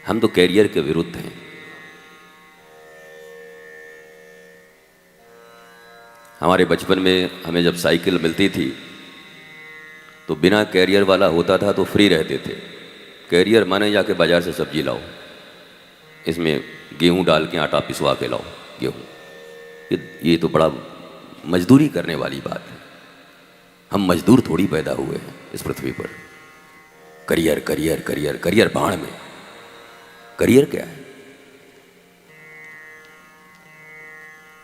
हम तो कैरियर के विरुद्ध हैं। हमारे बचपन में हमें जब साइकिल मिलती थी तो बिना कैरियर वाला होता था तो फ्री रहते थे। कैरियर माने जाके बाजार से सब्जी लाओ, इसमें गेहूं डाल के आटा पिसवा के लाओ गेहूं। ये तो बड़ा मजदूरी करने वाली बात है। हम मजदूर थोड़ी पैदा हुए हैं इस पृथ्वी पर। करियर करियर करियर करियर बाण में। करियर क्या है?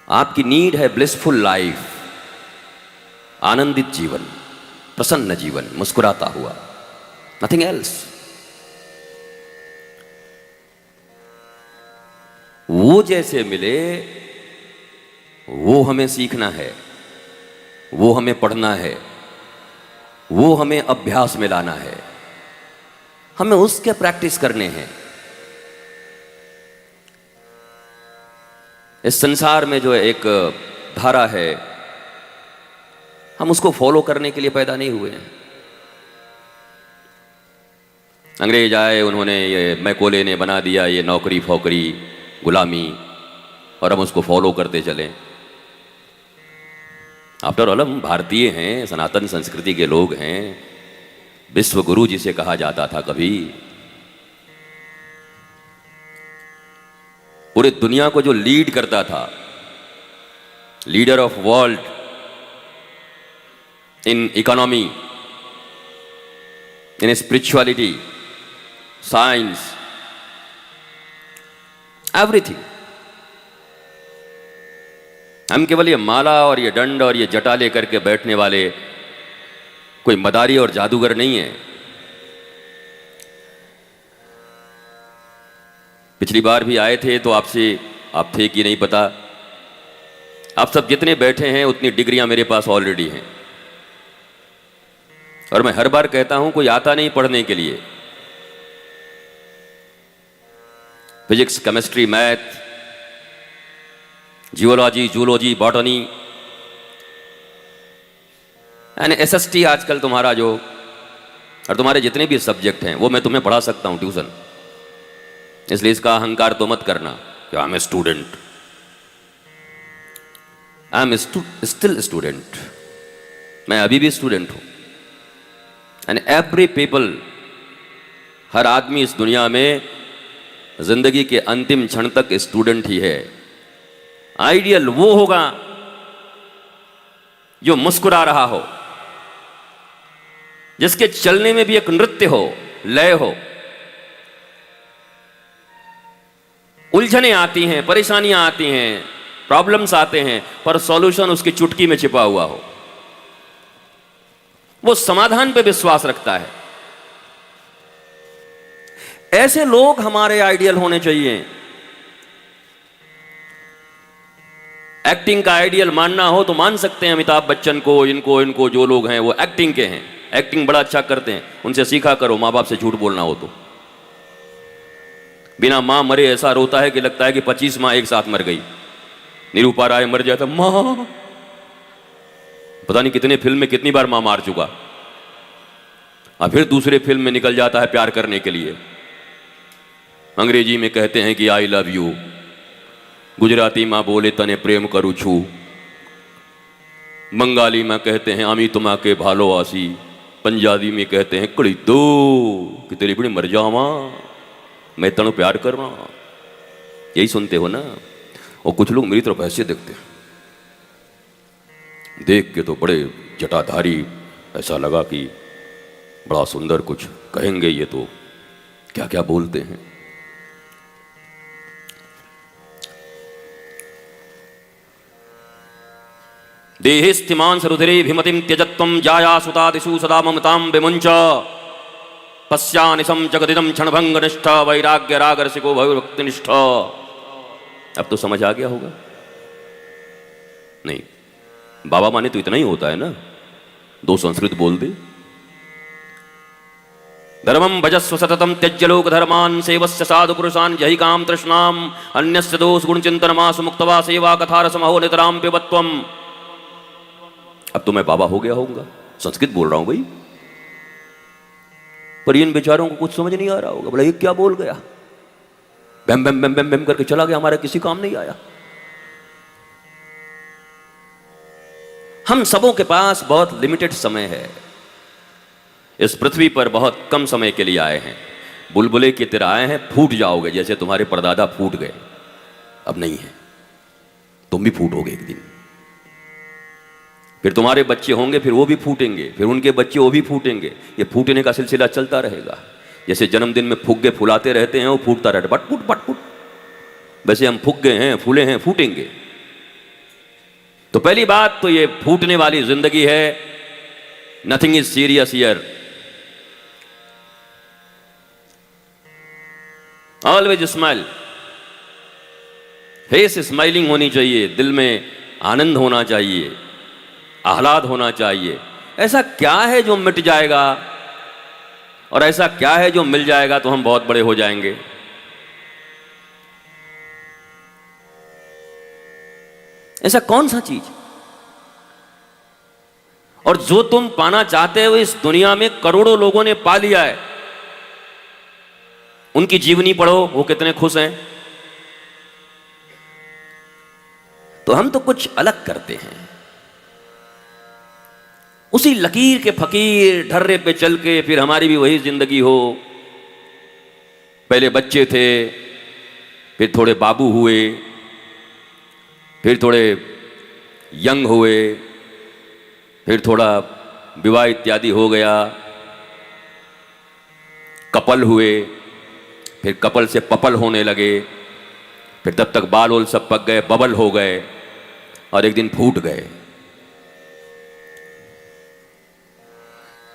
आपकी नीड है ब्लिसफुल लाइफ, आनंदित जीवन, प्रसन्न जीवन, मुस्कुराता हुआ, नथिंग एल्स। वो जैसे मिले वो हमें सीखना है, वो हमें पढ़ना है, वो हमें अभ्यास में लाना है, हमें उसके प्रैक्टिस करने हैं। इस संसार में जो एक धारा है हम उसको फॉलो करने के लिए पैदा नहीं हुए हैं। अंग्रेज आए, उन्होंने ये मैकोले ने बना दिया ये नौकरी फौकरी गुलामी, और हम उसको फॉलो करते चलें। आफ्टर ऑल हम भारतीय हैं, सनातन संस्कृति के लोग हैं। विश्व गुरु जिसे कहा जाता था कभी, पूरी दुनिया को जो लीड करता था, leader of world in economy, in spirituality, science, everything. हम केवल ये माला और ये दंड और ये जटा लेकर के बैठने वाले कोई मदारी और जादूगर नहीं है। पिछली बार भी आए थे तो आपसे आप थे कि नहीं पता। आप सब जितने बैठे हैं उतनी डिग्रियां मेरे पास ऑलरेडी हैं, और मैं हर बार कहता हूं कोई आता नहीं पढ़ने के लिए। Physics, chemistry, math, geology, zoology, botany and SST आजकल तुम्हारा जो, और तुम्हारे जितने भी सब्जेक्ट हैं वो मैं तुम्हें पढ़ा सकता हूं ट्यूशन। इसलिए इसका अहंकार तो मत करना कि I am a student. I am still student. मैं अभी भी स्टूडेंट हूं। एंड एवरी पीपल, हर आदमी इस दुनिया में जिंदगी के अंतिम क्षण तक स्टूडेंट ही है। आइडियल वो होगा जो मुस्कुरा रहा हो, जिसके चलने में भी एक नृत्य हो, लय हो। उलझनें आती हैं, परेशानियां आती हैं, प्रॉब्लम्स आते हैं, पर सॉल्यूशन उसकी चुटकी में छिपा हुआ हो। वो समाधान पे विश्वास रखता है। ऐसे लोग हमारे आइडियल होने चाहिए। एक्टिंग का आइडियल मानना हो तो मान सकते हैं अमिताभ बच्चन को, इनको जो लोग हैं वो एक्टिंग के हैं, एक्टिंग बड़ा अच्छा करते हैं, उनसे सीखा करो मां बाप से झूठ बोलना हो तो। बिना मां मरे ऐसा रोता है कि लगता है कि 25 मां एक साथ मर गई। निरूपा राय मर जाता, मां, पता नहीं कितने फिल्म में कितनी बार मां मार चुका, और फिर दूसरे फिल्म में निकल जाता है प्यार करने के लिए। अंग्रेजी में कहते हैं कि आई लव यू, गुजराती में बोले तने प्रेम करू छू, बंगाली में कहते हैं आमी तुमा के भालो आसी, पंजाबी में कहते हैं कड़ी दो कि तेरी बड़ी मर जावा, मैं तनु प्यार कर रहा। यही सुनते हो ना। और कुछ लोग मेरी तरफ ऐसे देखते हैं, देख के तो बड़े जटाधारी, ऐसा लगा कि बड़ा सुंदर कुछ कहेंगे ये, तो क्या क्या बोलते हैं। देहिस्थिमांस रुधिरे भिमतिम त्यजत्वं जाया सुतादिषु सदा ममतां विमुञ्च, पश्यानिशं जगदिदं क्षणभंगनिष्ठ, वैराग्य रागरसिको भक्तिनिष्ठ। अब तो समझ आ गया होगा। नहीं, बाबा माने तो इतना ही होता है ना, 2 संस्कृत बोल दे। धर्मं भजस्व सततं त्यज्य लोक धर्मान्, सेवस्य साधु पुरुषान् जहि काम तृष्णाम्, अन्यस्य दोष गुण चिंतनमासु मुक्तवा सेवा कथा रसमहो नितराम पिबत्वम्। अब तो मैं बाबा हो गया होऊंगा, संस्कृत बोल रहा हूं भाई। पर इन बेचारों को कुछ समझ नहीं आ रहा होगा, बोला ये क्या बोल गया। बैम बैम बैम बैम बैम करके चला गया, हमारा किसी काम नहीं आया। हम सबों के पास बहुत लिमिटेड समय है, इस पृथ्वी पर बहुत कम समय के लिए आए हैं। बुलबुले की तरह आए हैं, फूट जाओगे जैसे तुम्हारे परदादा फूट गए, अब नहीं है, तुम भी फूटोगे एक दिन। फिर तुम्हारे बच्चे होंगे, फिर वो भी फूटेंगे, फिर उनके बच्चे वो भी फूटेंगे। ये फूटने का सिलसिला चलता रहेगा। जैसे जन्मदिन में फुग्गे फुलाते रहते हैं, वो फूटता रहता है, बटफुट बटफुट, वैसे हम फुग्गे हैं, फूले हैं, फूटेंगे। तो पहली बात तो ये फूटने वाली जिंदगी है। Nothing is serious here. Always smile, face smiling होनी चाहिए, दिल में आनंद होना चाहिए, आह्लाद होना चाहिए। ऐसा क्या है जो मिट जाएगा, और ऐसा क्या है जो मिल जाएगा तो हम बहुत बड़े हो जाएंगे? ऐसा कौन सा चीज? और जो तुम पाना चाहते हो इस दुनिया में करोड़ों लोगों ने पा लिया है। उनकी जीवनी पढ़ो, वो कितने खुश हैं। तो हम तो कुछ अलग करते हैं, उसी लकीर के फकीर ढर्रे पे चल के फिर हमारी भी वही जिंदगी हो। पहले बच्चे थे, फिर थोड़े बाबू हुए, फिर थोड़े यंग हुए, फिर थोड़ा विवाह इत्यादि हो गया, कपल हुए, फिर कपल से पपल होने लगे, फिर तब तक बाल ओल सब पक गए, बबल हो गए, और एक दिन फूट गए।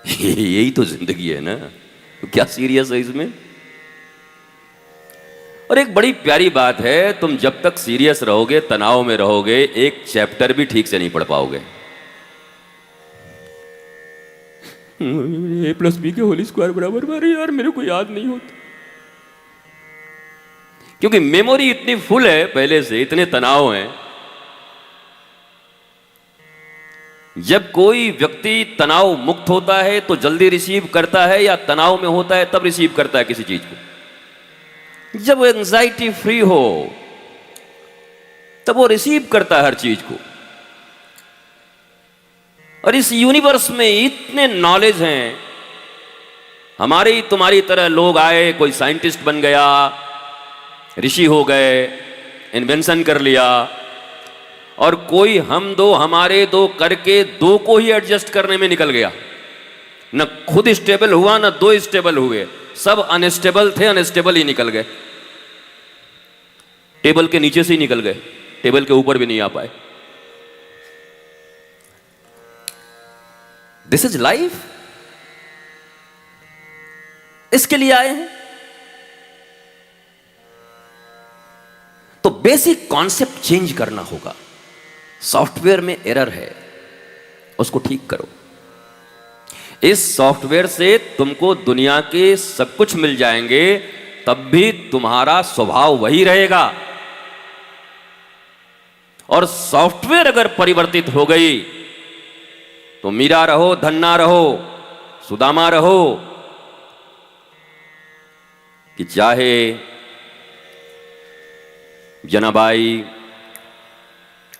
यही तो जिंदगी है ना, तो क्या सीरियस है इसमें? और एक बड़ी प्यारी बात है, तुम जब तक सीरियस रहोगे, तनाव में रहोगे, एक चैप्टर भी ठीक से नहीं पढ़ पाओगे। a+b के होल स्क्वायर बराबर, अरे यार मेरे को याद नहीं होता, क्योंकि मेमोरी इतनी फुल है पहले से, इतने तनाव हैं। जब कोई व्यक्ति तनाव मुक्त होता है तो जल्दी रिसीव करता है, या तनाव में होता है तब रिसीव करता है किसी चीज को? जब वो एंजाइटी फ्री हो तब वो रिसीव करता है हर चीज को। और इस यूनिवर्स में इतने नॉलेज हैं, हमारी तुम्हारी तरह लोग आए, कोई साइंटिस्ट बन गया, ऋषि हो गए, इन्वेंशन कर लिया, और कोई हम दो हमारे दो करके दो को ही एडजस्ट करने में निकल गया। न खुद स्टेबल हुआ, न दो स्टेबल हुए, सब अनस्टेबल थे, अनस्टेबल ही निकल गए। टेबल के नीचे से ही निकल गए, टेबल के ऊपर भी नहीं आ पाए। दिस इज लाइफ, इसके लिए आए हैं। तो बेसिक कॉन्सेप्ट चेंज करना होगा। सॉफ्टवेयर में एरर है, उसको ठीक करो। इस सॉफ्टवेयर से तुमको दुनिया के सब कुछ मिल जाएंगे, तब भी तुम्हारा स्वभाव वही रहेगा। और सॉफ्टवेयर अगर परिवर्तित हो गई तो मीरा रहो, धन्ना रहो, सुदामा रहो, कि चाहे जनाबाई,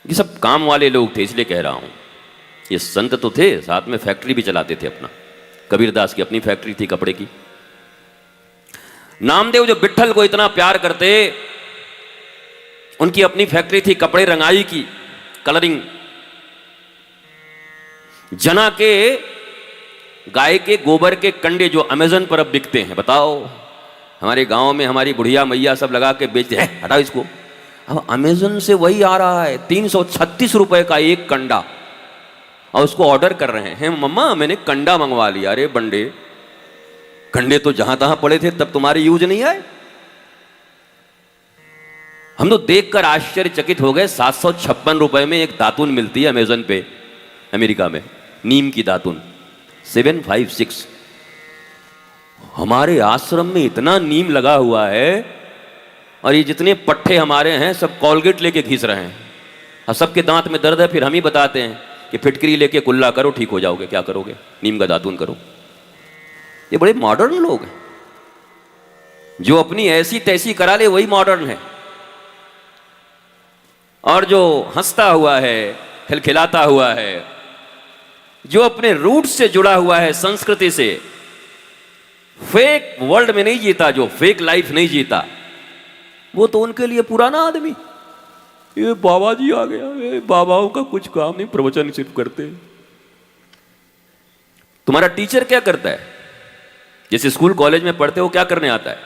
ये सब काम वाले लोग थे, इसलिए कह रहा हूं। ये संत तो थे, साथ में फैक्ट्री भी चलाते थे अपना। कबीरदास की अपनी फैक्ट्री थी कपड़े की। नामदेव जो विट्ठल को इतना प्यार करते, उनकी अपनी फैक्ट्री थी कपड़े रंगाई की, कलरिंग। जना के गाय के गोबर के कंडे जो अमेजन पर अब बिकते हैं, बताओ, हमारे गांव में हमारी बुढ़िया मैया सब लगा के बेचते हैं, हटाओ इसको। अब अमेजन से वही आ रहा है 336 रुपए का एक कंडा, और उसको ऑर्डर कर रहे हैं। मम्मा मैंने कंडा मंगवा लिया। अरे बंडे, कंडे तो जहां तहां पड़े थे, तब तुम्हारे यूज नहीं आए। हम तो देखकर आश्चर्यचकित हो गए। 756 रुपए में एक दातुन मिलती है अमेजन पे, अमेरिका में, नीम की दातुन 756। हमारे आश्रम में इतना नीम लगा हुआ है, और ये जितने पट्टे हमारे हैं सब कॉलगेट लेके घिस रहे हैं। और सबके दांत में दर्द है, फिर हम ही बताते हैं कि फिटकरी लेके कुल्ला करो, ठीक हो जाओगे। क्या करोगे? नीम का दातुन करो। ये बड़े मॉडर्न लोग हैं। जो अपनी ऐसी तैसी करा ले वही मॉडर्न है, और जो हंसता हुआ है, खिलखिलाता हुआ है, जो अपने रूट से जुड़ा हुआ है, संस्कृति से, फेक वर्ल्ड में नहीं जीता, जो फेक लाइफ नहीं जीता, वो तो उनके लिए पुराना आदमी। ये बाबा जी आ गया, ये बाबाओं का कुछ काम नहीं, प्रवचन सिर्फ करते। तुम्हारा टीचर क्या करता है? जैसे स्कूल कॉलेज में पढ़ते हो, क्या करने आता है?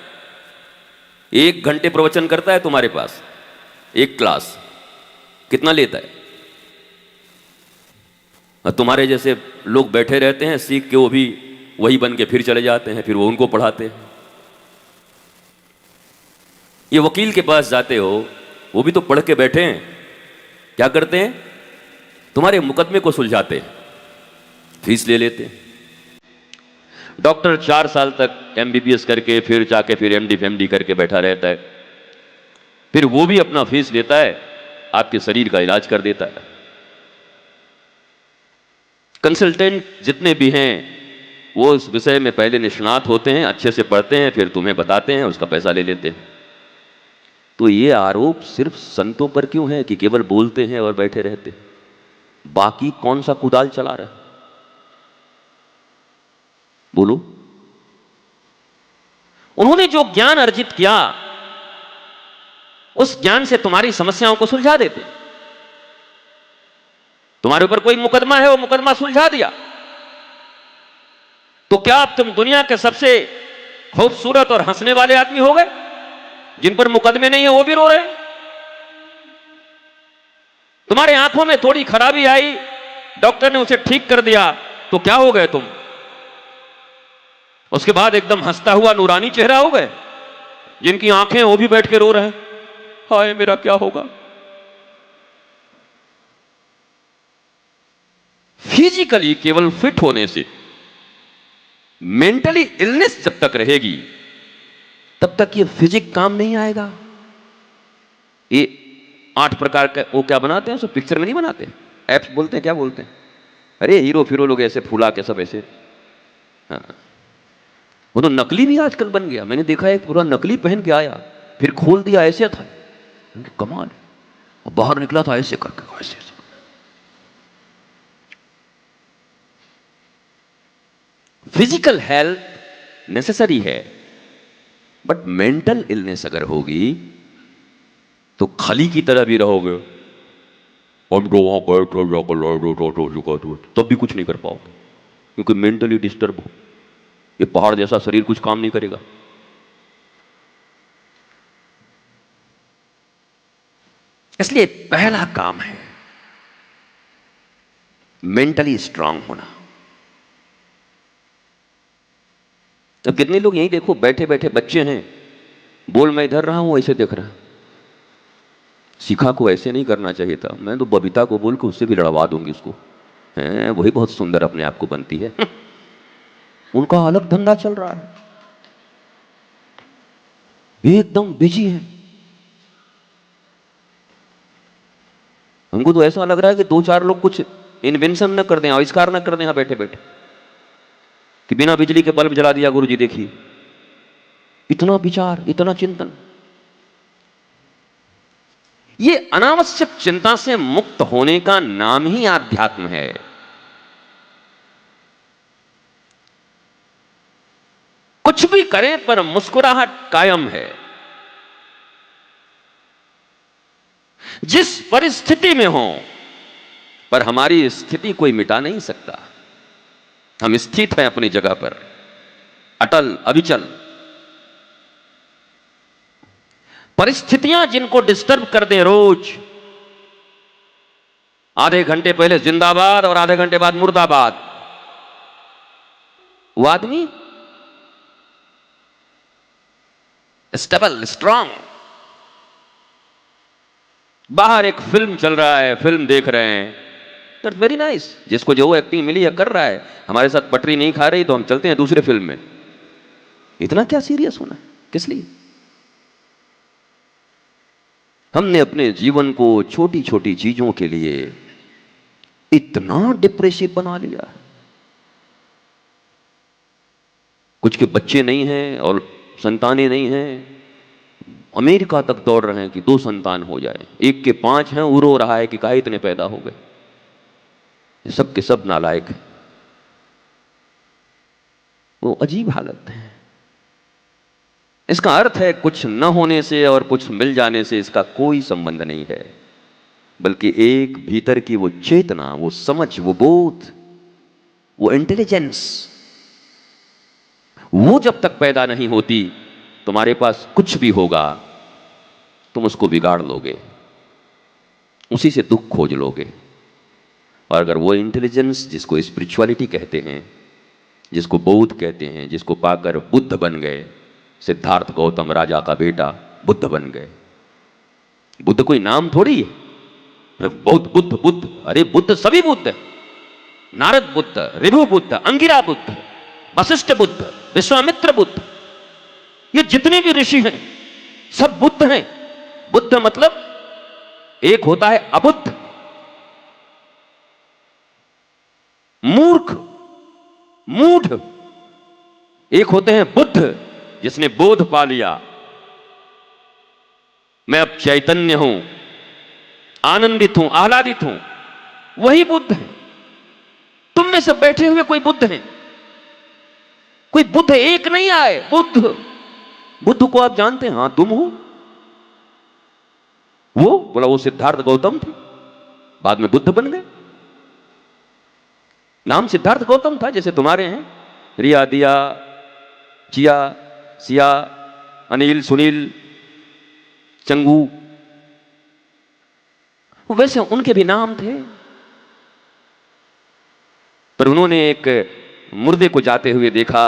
1 घंटे प्रवचन करता है तुम्हारे पास, एक क्लास कितना लेता है? और तुम्हारे जैसे लोग बैठे रहते हैं, सीख के वो भी वही बन के फिर चले जाते हैं, फिर वो उनको पढ़ाते हैं। ये वकील के पास जाते हो, वो भी तो पढ़ के बैठे हैं, क्या करते हैं? तुम्हारे मुकदमे को सुलझाते हैं, फीस ले लेते हैं। डॉक्टर 4 साल तक एमबीबीएस करके फिर जाके फिर एमडी फेमडी करके बैठा रहता है, फिर वो भी अपना फीस लेता है, आपके शरीर का इलाज कर देता है। कंसल्टेंट जितने भी हैं वो उस विषय में पहले निष्णात होते हैं, अच्छे से पढ़ते हैं, फिर तुम्हें बताते हैं, उसका पैसा ले लेते हैं। तो ये आरोप सिर्फ संतों पर क्यों है कि केवल बोलते हैं और बैठे रहते हैं? बाकी कौन सा कुदाल चला रहा है? बोलो। उन्होंने जो ज्ञान अर्जित किया, उस ज्ञान से तुम्हारी समस्याओं को सुलझा देते। तुम्हारे ऊपर कोई मुकदमा है, वो मुकदमा सुलझा दिया। तो क्या अब तुम दुनिया के सबसे खूबसूरत और हंसने वाले आदमी हो गए? जिन पर मुकदमे नहीं है वो भी रो रहे हैं। तुम्हारे आंखों में थोड़ी खराबी आई, डॉक्टर ने उसे ठीक कर दिया, तो क्या हो गए तुम? उसके बाद एकदम हंसता हुआ नूरानी चेहरा हो गए। जिनकी आंखें वो भी बैठ के रो रहे हैं, हाय मेरा क्या होगा। फिजिकली केवल फिट होने से, मेंटली इलनेस जब तक रहेगी तब तक ये फिजिक काम नहीं आएगा। ये 8 प्रकार का वो क्या बनाते हैं, सब पिक्चर में नहीं बनाते, एप्स बोलते हैं, क्या बोलते हैं, अरे हीरो फिरो लोग ऐसे फूला के सब ऐसे। हाँ, वो तो नकली भी आजकल बन गया। मैंने देखा एक पूरा नकली पहन के आया, फिर खोल दिया, ऐसे था, कमाल, और बाहर निकला था ऐसे करके, ऐसे। फिजिकल हेल्थ नेसेसरी है, बट मेंटल इलनेस अगर होगी तो खली की तरह भी रहोगे। हम तो वहां गए थे, जाकर तब भी कुछ नहीं कर पाओगे, क्योंकि मेंटली डिस्टर्ब हो। ये पहाड़ जैसा शरीर कुछ काम नहीं करेगा। इसलिए पहला काम है मेंटली स्ट्रांग होना। तो कितने लोग यही देखो, बैठे बैठे बच्चे हैं, बोल मैं इधर रहा हूं, ऐसे देख रहा। शिखा को ऐसे नहीं करना चाहिए था, मैं तो बबीता को बोल के उससे भी लड़वा दूंगी उसको, है वही बहुत सुंदर अपने आप को बनती है। उनका अलग धंधा चल रहा है, एकदम बिजी है। हमको तो ऐसा लग रहा है कि 2-4 लोग कुछ इन्वेंशन न कर दें, आविष्कार न कर दें यहां बैठे बैठे, कि बिना बिजली के बल्ब जला दिया गुरु जी, देखिए इतना विचार, इतना चिंतन। ये अनावश्यक चिंता से मुक्त होने का नाम ही आध्यात्म है। कुछ भी करें पर मुस्कुराहट कायम है। जिस परिस्थिति में हो, पर हमारी स्थिति कोई मिटा नहीं सकता। हम स्थित हैं अपनी जगह पर, अटल अविचल। परिस्थितियां जिनको डिस्टर्ब कर दें रोज, आधे घंटे पहले जिंदाबाद और आधे घंटे बाद मुर्दाबाद, वो आदमी स्टेबल, स्ट्रांग। बाहर एक फिल्म चल रहा है, फिल्म देख रहे हैं, दैट्स वेरी नाइस। जिसको जो एक्टिंग मिली है कर रहा है, हमारे साथ पटरी नहीं खा रही तो हम चलते हैं दूसरे फिल्म में। इतना क्या सीरियस होना, किस लिए? हमने अपने जीवन को छोटी छोटी चीजों के लिए इतना डिप्रेसिव बना लिया। कुछ के बच्चे नहीं हैं और संतानें नहीं हैं, अमेरिका तक दौड़ रहे हैं कि 2 संतान हो जाए, एक के 5 हैं, वो रो रहा है कि काहे इतने पैदा हो गए। सब के सब नालायक हैं। वो अजीब हालत है। इसका अर्थ है कुछ न होने से और कुछ मिल जाने से इसका कोई संबंध नहीं है, बल्कि एक भीतर की वो चेतना, वो समझ, वो बोध, वो इंटेलिजेंस, वो जब तक पैदा नहीं होती तुम्हारे पास कुछ भी होगा तुम उसको बिगाड़ लोगे, उसी से दुख खोज लोगे। और अगर वो इंटेलिजेंस जिसको स्पिरिचुअलिटी कहते हैं, जिसको बोध कहते हैं, जिसको पाकर बुद्ध बन गए, सिद्धार्थ गौतम राजा का बेटा बुद्ध बन गए। बुद्ध कोई नाम थोड़ी है। बुद्ध बुद्ध बुद्ध, अरे बुद्ध सभी बुद्ध, नारद बुद्ध, ऋभु बुद्ध, अंगिरा बुद्ध, वशिष्ठ बुद्ध, विश्वामित्र बुद्ध, ये जितने भी ऋषि हैं सब बुद्ध हैं। बुद्ध मतलब एक होता है अबुद्ध, मूर्ख, मूढ़, एक होते हैं बुद्ध जिसने बोध पा लिया, मैं अब चैतन्य हूं, आनंदित हूं, आह्लादित हूं, वही बुद्ध है। तुम में से बैठे हुए कोई बुद्ध हैं? कोई बुद्ध एक नहीं आए। बुद्ध, बुद्ध को आप जानते हैं? हां तुम हो। वो बोला वो सिद्धार्थ गौतम थे, बाद में बुद्ध बन गए। नाम सिद्धार्थ गौतम था, जैसे तुम्हारे हैं रिया, दिया, जिया, सिया, अनिल, सुनील, चंगू, वैसे उनके भी नाम थे। पर उन्होंने एक मुर्दे को जाते हुए देखा,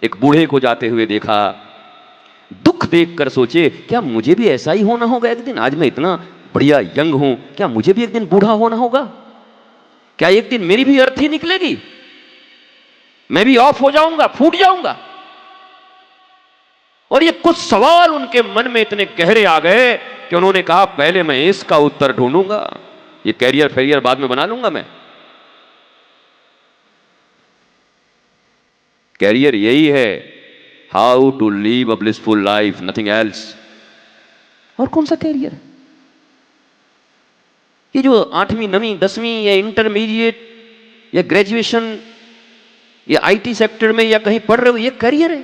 एक बूढ़े को जाते हुए देखा, दुख देखकर सोचे क्या मुझे भी ऐसा ही होना होगा एक दिन। आज मैं इतना बढ़िया यंग हूं, क्या मुझे भी एक दिन बूढ़ा होना होगा? क्या एक दिन मेरी भी अर्थी निकलेगी? मैं भी ऑफ हो जाऊंगा, फूट जाऊंगा? और ये कुछ सवाल उनके मन में इतने गहरे आ गए कि उन्होंने कहा पहले मैं इसका उत्तर ढूंढूंगा, ये कैरियर फेरियर बाद में बना लूंगा मैं। कैरियर यही है, how to live a blissful life, nothing else. और कौन सा कैरियर? ये जो 8वीं 9वीं 10वीं या इंटरमीडिएट या ग्रेजुएशन या आईटी सेक्टर में या कहीं पढ़ रहे हो, ये कैरियर है?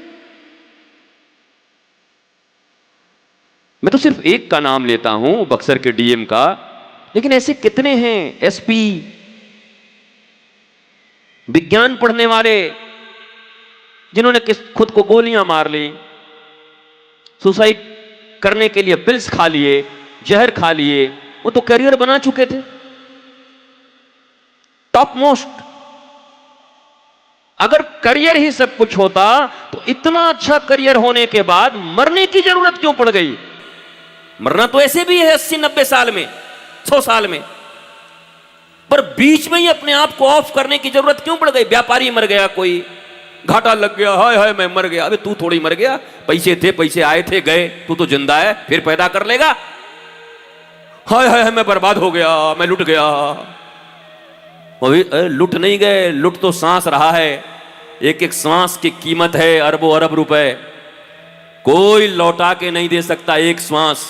मैं तो सिर्फ एक का नाम लेता हूं, बक्सर के डीएम का, लेकिन ऐसे कितने हैं एसपी, विज्ञान पढ़ने वाले, जिन्होंने खुद को गोलियां मार ली, सुसाइड करने के लिए पिल्स खा लिए, जहर खा लिए, वो तो करियर बना चुके थे टॉप मोस्ट। अगर करियर ही सब कुछ होता तो इतना अच्छा करियर होने के बाद मरने की जरूरत क्यों पड़ गई? मरना तो ऐसे भी है 80-90 साल में, 100 साल में, पर बीच में ही अपने आप को ऑफ करने की जरूरत क्यों पड़ गई? व्यापारी मर गया, कोई घाटा लग गया, हाय हाय मैं मर गया। अबे तू थोड़ी मर गया, पैसे थे, पैसे आए थे, गए, तू तो जिंदा है, फिर पैदा कर लेगा। हाय हाय मैं बर्बाद हो गया, मैं लुट गया। लुट नहीं गए, लुट तो सांस रहा है। एक एक सांस की कीमत है अरबों अरब रुपए, कोई लौटा के नहीं दे सकता एक सांस।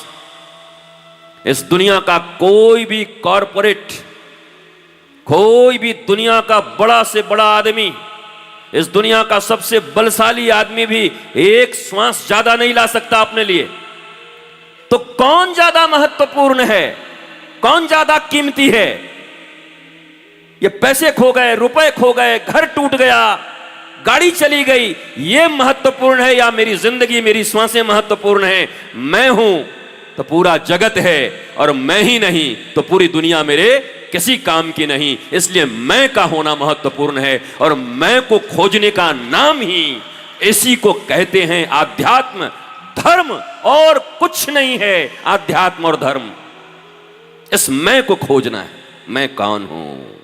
इस दुनिया का कोई भी कॉरपोरेट, कोई भी दुनिया का बड़ा से बड़ा आदमी, इस दुनिया का सबसे बलशाली आदमी भी एक श्वास ज्यादा नहीं ला सकता अपने लिए। तो कौन ज्यादा महत्वपूर्ण है, कौन ज्यादा कीमती है? ये पैसे खो गए, रुपए खो गए, घर टूट गया, गाड़ी चली गई, ये महत्वपूर्ण है या मेरी जिंदगी, मेरी श्वासें महत्वपूर्ण है? मैं हूं तो पूरा जगत है, और मैं ही नहीं तो पूरी दुनिया मेरे किसी काम की नहीं। इसलिए मैं का होना महत्वपूर्ण है, और मैं को खोजने का नाम ही इसी को कहते हैं आध्यात्म। धर्म और कुछ नहीं है, आध्यात्म और धर्म। इस मैं को खोजना है, मैं कौन हूं।